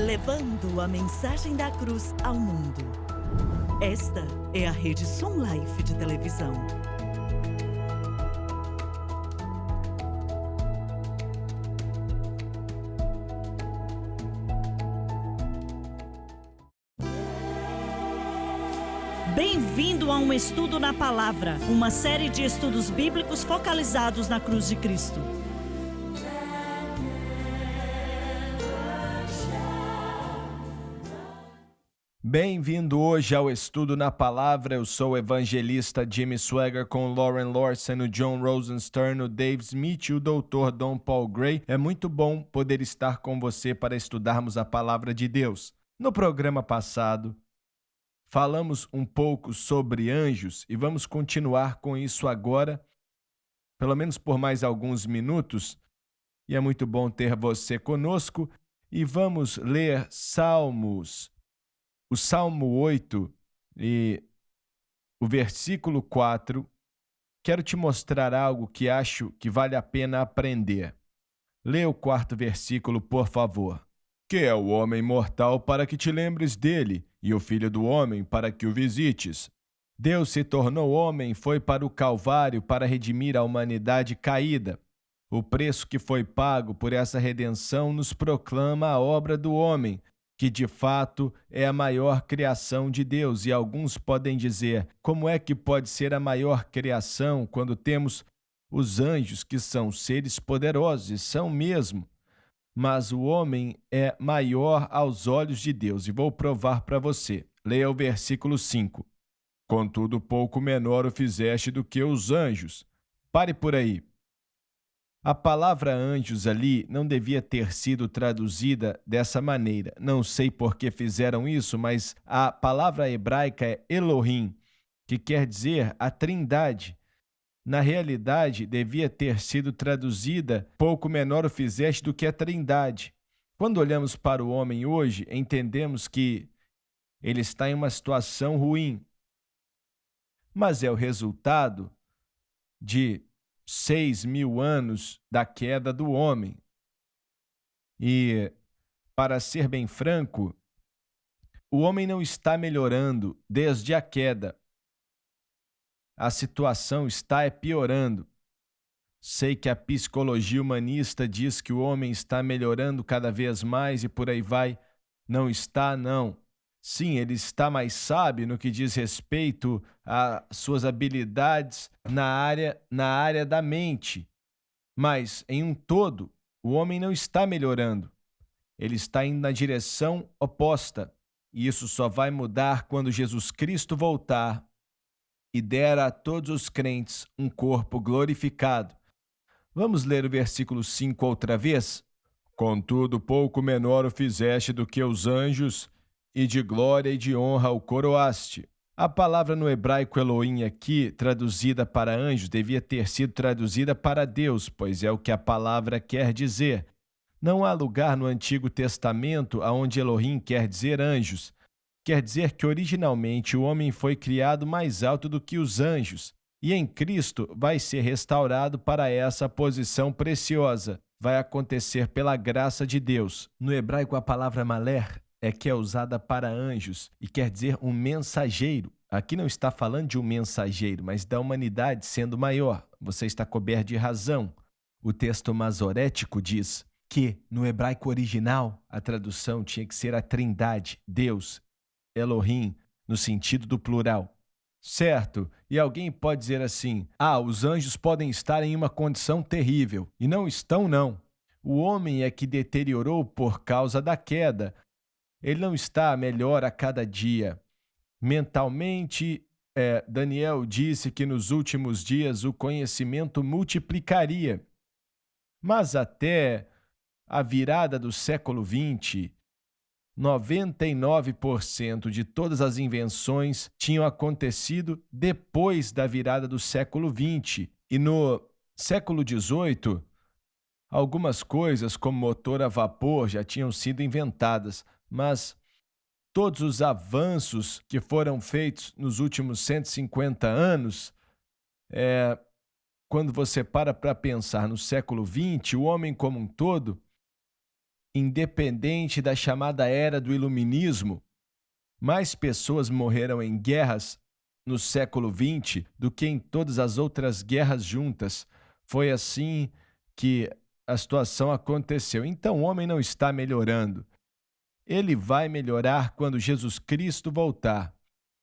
levando a mensagem da cruz ao mundo. Esta é a Rede Som Life de televisão. Bem-vindo a um estudo na palavra, uma série de estudos bíblicos focalizados na cruz de Cristo. Bem-vindo hoje ao Estudo na Palavra. Eu sou o evangelista Jimmy Swagger com Lauren Lawson, o John Rosenstern, o Dave Smith e o Dr. Don Paul Gray. É muito bom poder estar com você para estudarmos a Palavra de Deus. No programa passado, falamos um pouco sobre anjos e vamos continuar com isso agora, pelo menos por mais alguns minutos. E é muito bom ter você conosco e vamos ler Salmos. O Salmo 8 e o versículo 4, quero te mostrar algo que acho que vale a pena aprender. Lê o quarto versículo, por favor. Que é o homem mortal para que te lembres dele, e o filho do homem para que o visites. Deus se tornou homem, foi para o Calvário para redimir a humanidade caída. O preço que foi pago por essa redenção nos proclama a obra do homem, que de fato é a maior criação de Deus. E alguns podem dizer, como é que pode ser a maior criação quando temos os anjos, que são seres poderosos, e são mesmo, mas o homem é maior aos olhos de Deus. E vou provar para você. Leia o versículo 5. Contudo, pouco menor o fizeste do que os anjos. Pare por aí. A palavra anjos ali não devia ter sido traduzida dessa maneira. Não sei por que fizeram isso, mas a palavra hebraica é Elohim, que quer dizer a Trindade. Na realidade, devia ter sido traduzida pouco menor o fizeste do que a Trindade. Quando olhamos para o homem hoje, entendemos que ele está em uma situação ruim, mas é o resultado de 6.000 anos da queda do homem. E, para ser bem franco, o homem não está melhorando desde a queda. A situação está piorando. Sei que a psicologia humanista diz que o homem está melhorando cada vez mais e por aí vai. Não está, não. Sim, ele está mais sábio no que diz respeito às suas habilidades na área da mente. Mas, em um todo, o homem não está melhorando. Ele está indo na direção oposta. E isso só vai mudar quando Jesus Cristo voltar e der a todos os crentes um corpo glorificado. Vamos ler o versículo 5 outra vez? Contudo, pouco menor o fizeste do que os anjos, e de glória e de honra o coroaste. A palavra no hebraico Elohim aqui, traduzida para anjos, devia ter sido traduzida para Deus, pois é o que a palavra quer dizer. Não há lugar no Antigo Testamento onde Elohim quer dizer anjos. Quer dizer que originalmente o homem foi criado mais alto do que os anjos, e em Cristo vai ser restaurado para essa posição preciosa. Vai acontecer pela graça de Deus. No hebraico a palavra maler que é usada para anjos e quer dizer um mensageiro. Aqui não está falando de um mensageiro, mas da humanidade sendo maior. Você está coberto de razão. O texto masorético diz que no hebraico original a tradução tinha que ser a Trindade, Deus, Elohim, no sentido do plural. Certo, e alguém pode dizer assim, os anjos podem estar em uma condição terrível. E não estão, não. O homem é que deteriorou por causa da queda. Ele não está melhor a cada dia. Mentalmente, Daniel disse que nos últimos dias o conhecimento multiplicaria. Mas até a virada do século XX, 99% de todas as invenções tinham acontecido depois da virada do século XX. E no século XVIII, algumas coisas como motor a vapor já tinham sido inventadas, mas todos os avanços que foram feitos nos últimos 150 anos, quando você para pensar no século XX, o homem como um todo independente da chamada Era do Iluminismo, mais pessoas morreram em guerras no século XX do que em todas as outras guerras juntas. Foi assim que a situação aconteceu. Então o homem não está melhorando. Ele vai melhorar quando Jesus Cristo voltar.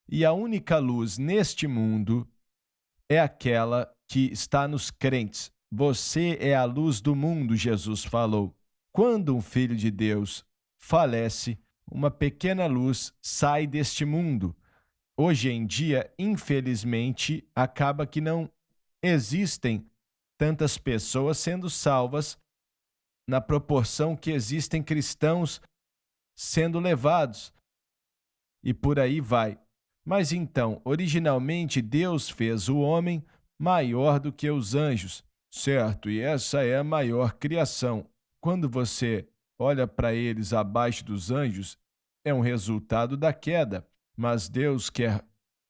E a única luz neste mundo é aquela que está nos crentes. Você é a luz do mundo, Jesus falou. Quando um filho de Deus falece, uma pequena luz sai deste mundo. Hoje em dia, infelizmente, acaba que não existem tantas pessoas sendo salvas na proporção que existem cristãos sendo levados. E por aí vai. Mas então, originalmente, Deus fez o homem maior do que os anjos, certo? E essa é a maior criação. Quando você olha para eles abaixo dos anjos, é um resultado da queda. Mas Deus quer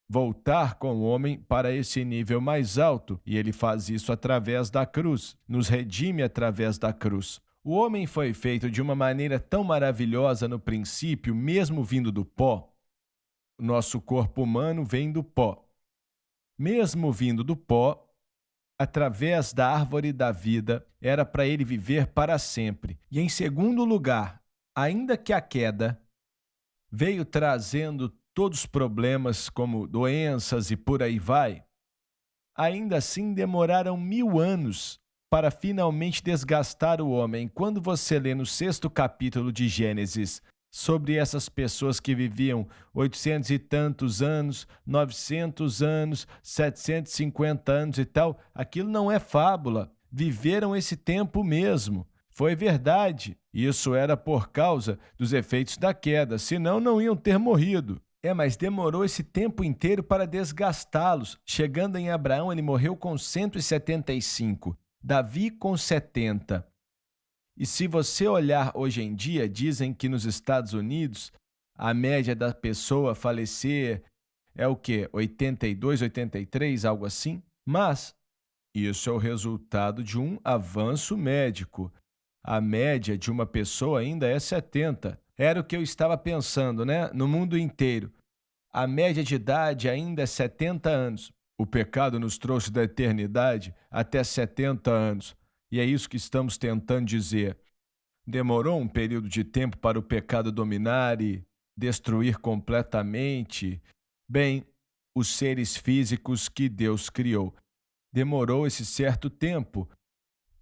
voltar com o homem para esse nível mais alto, e ele faz isso através da cruz, nos redime através da cruz. O homem foi feito de uma maneira tão maravilhosa no princípio, mesmo vindo do pó. Nosso corpo humano vem do pó. Mesmo vindo do pó, através da árvore da vida, era para ele viver para sempre. E em segundo lugar, ainda que a queda veio trazendo todos os problemas como doenças e por aí vai, ainda assim demoraram 1000 anos para finalmente desgastar o homem. Quando você lê no 6º capítulo de Gênesis sobre essas pessoas que viviam 800 e tantos anos, 900 anos, 750 anos e tal, aquilo não é fábula. Viveram esse tempo mesmo. Foi verdade. Isso era por causa dos efeitos da queda, senão não iam ter morrido. Mas demorou esse tempo inteiro para desgastá-los. Chegando em Abraão, ele morreu com 175, Davi com 70. E se você olhar hoje em dia, dizem que nos Estados Unidos a média da pessoa falecer é o quê? 82, 83, algo assim? Mas isso é o resultado de um avanço médico. A média de uma pessoa ainda é 70. Era o que eu estava pensando, né? No mundo inteiro. A média de idade ainda é 70 anos. O pecado nos trouxe da eternidade até 70 anos. E é isso que estamos tentando dizer. Demorou um período de tempo para o pecado dominar e destruir completamente, bem, os seres físicos que Deus criou. Demorou esse certo tempo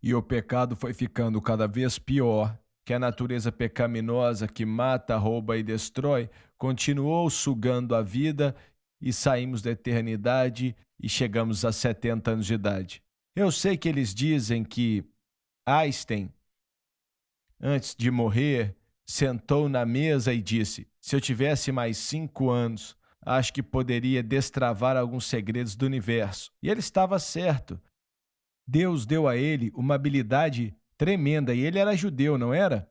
e o pecado foi ficando cada vez pior, que a natureza pecaminosa que mata, rouba e destrói continuou sugando a vida e saímos da eternidade e chegamos a 70 anos de idade. Eu sei que eles dizem que Einstein, antes de morrer, sentou na mesa e disse: se eu tivesse mais 5 anos, acho que poderia destravar alguns segredos do universo. E ele estava certo. Deus deu a ele uma habilidade tremenda, e ele era judeu, não era?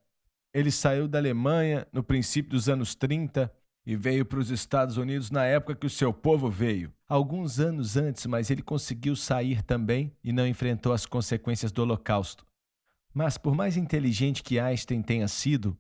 Ele saiu da Alemanha no princípio dos anos 30 e veio para os Estados Unidos na época que o seu povo veio. Alguns anos antes, mas ele conseguiu sair também e não enfrentou as consequências do Holocausto. Mas por mais inteligente que Einstein tenha sido,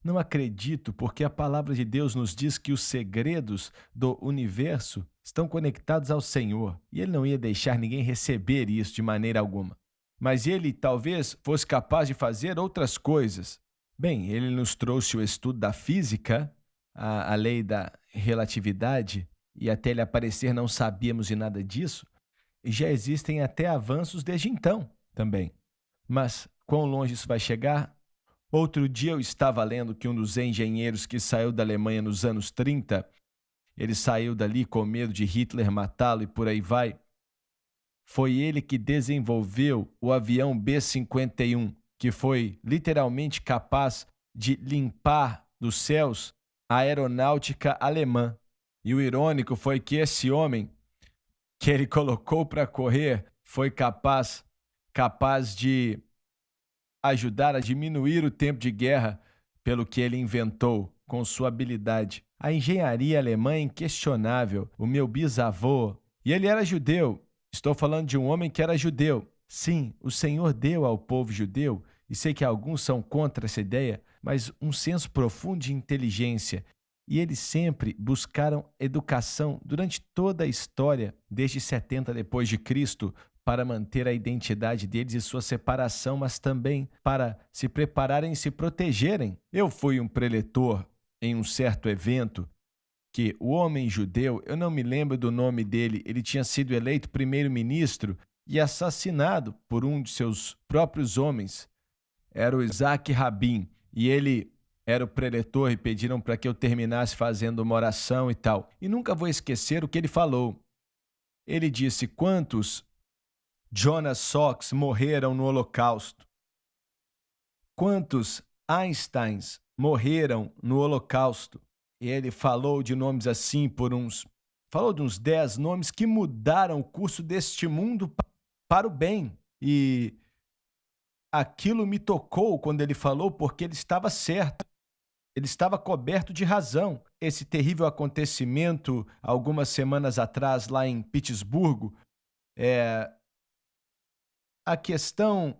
não acredito, porque a palavra de Deus nos diz que os segredos do universo estão conectados ao Senhor, e ele não ia deixar ninguém receber isso de maneira alguma. Mas ele talvez fosse capaz de fazer outras coisas. Bem, ele nos trouxe o estudo da física, a lei da relatividade, e até ele aparecer não sabíamos de nada disso, e já existem até avanços desde então também. Mas quão longe isso vai chegar? Outro dia eu estava lendo que um dos engenheiros que saiu da Alemanha nos anos 30, ele saiu dali com medo de Hitler matá-lo e por aí vai. Foi ele que desenvolveu o avião B-51, que foi literalmente capaz de limpar dos céus a aeronáutica alemã. E o irônico foi que esse homem que ele colocou para correr foi capaz de ajudar a diminuir o tempo de guerra pelo que ele inventou com sua habilidade. A engenharia alemã é inquestionável. O meu bisavô, e ele era judeu, estou falando de um homem que era judeu. Sim, o Senhor deu ao povo judeu e sei que alguns são contra essa ideia, mas um senso profundo de inteligência. E eles sempre buscaram educação durante toda a história, desde 70 depois de Cristo, para manter a identidade deles e sua separação, mas também para se prepararem e se protegerem. Eu fui um preletor em um certo evento que o homem judeu, eu não me lembro do nome dele, ele tinha sido eleito primeiro-ministro e assassinado por um de seus próprios homens. Era o Isaac Rabin, e ele era o preletor e pediram para que eu terminasse fazendo uma oração e tal. E nunca vou esquecer o que ele falou. Ele disse: quantos Jonas Salks morreram no Holocausto? Quantos Einsteins morreram no Holocausto? E ele falou de nomes assim falou de uns 10 nomes que mudaram o curso deste mundo para o bem. E aquilo me tocou quando ele falou, porque ele estava certo. Ele estava coberto de razão. Esse terrível acontecimento, algumas semanas atrás, lá em Pittsburgh, a questão,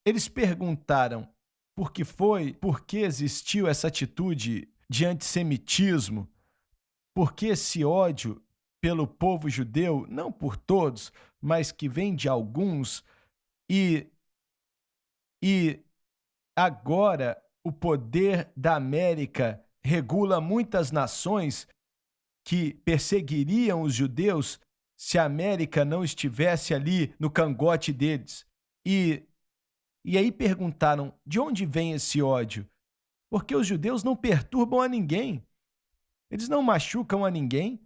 eles perguntaram por que existiu essa atitude de antissemitismo, por que esse ódio pelo povo judeu, não por todos, mas que vem de alguns, e agora o poder da América regula muitas nações que perseguiriam os judeus se a América não estivesse ali no cangote deles. E aí perguntaram: de onde vem esse ódio? Porque os judeus não perturbam a ninguém, eles não machucam a ninguém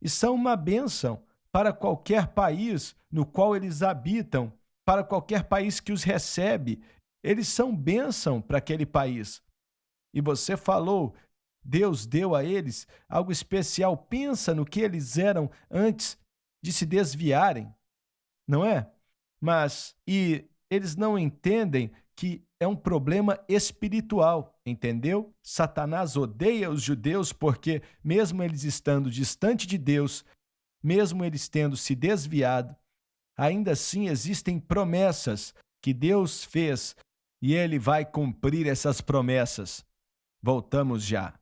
e são uma bênção para qualquer país no qual eles habitam, para qualquer país que os recebe. Eles são bênção para aquele país. E você falou, Deus deu a eles algo especial. Pensa no que eles eram antes de se desviarem, não é? Eles não entendem que é um problema espiritual, entendeu? Satanás odeia os judeus porque, mesmo eles estando distante de Deus, mesmo eles tendo se desviado, ainda assim existem promessas que Deus fez e Ele vai cumprir essas promessas. Voltamos já.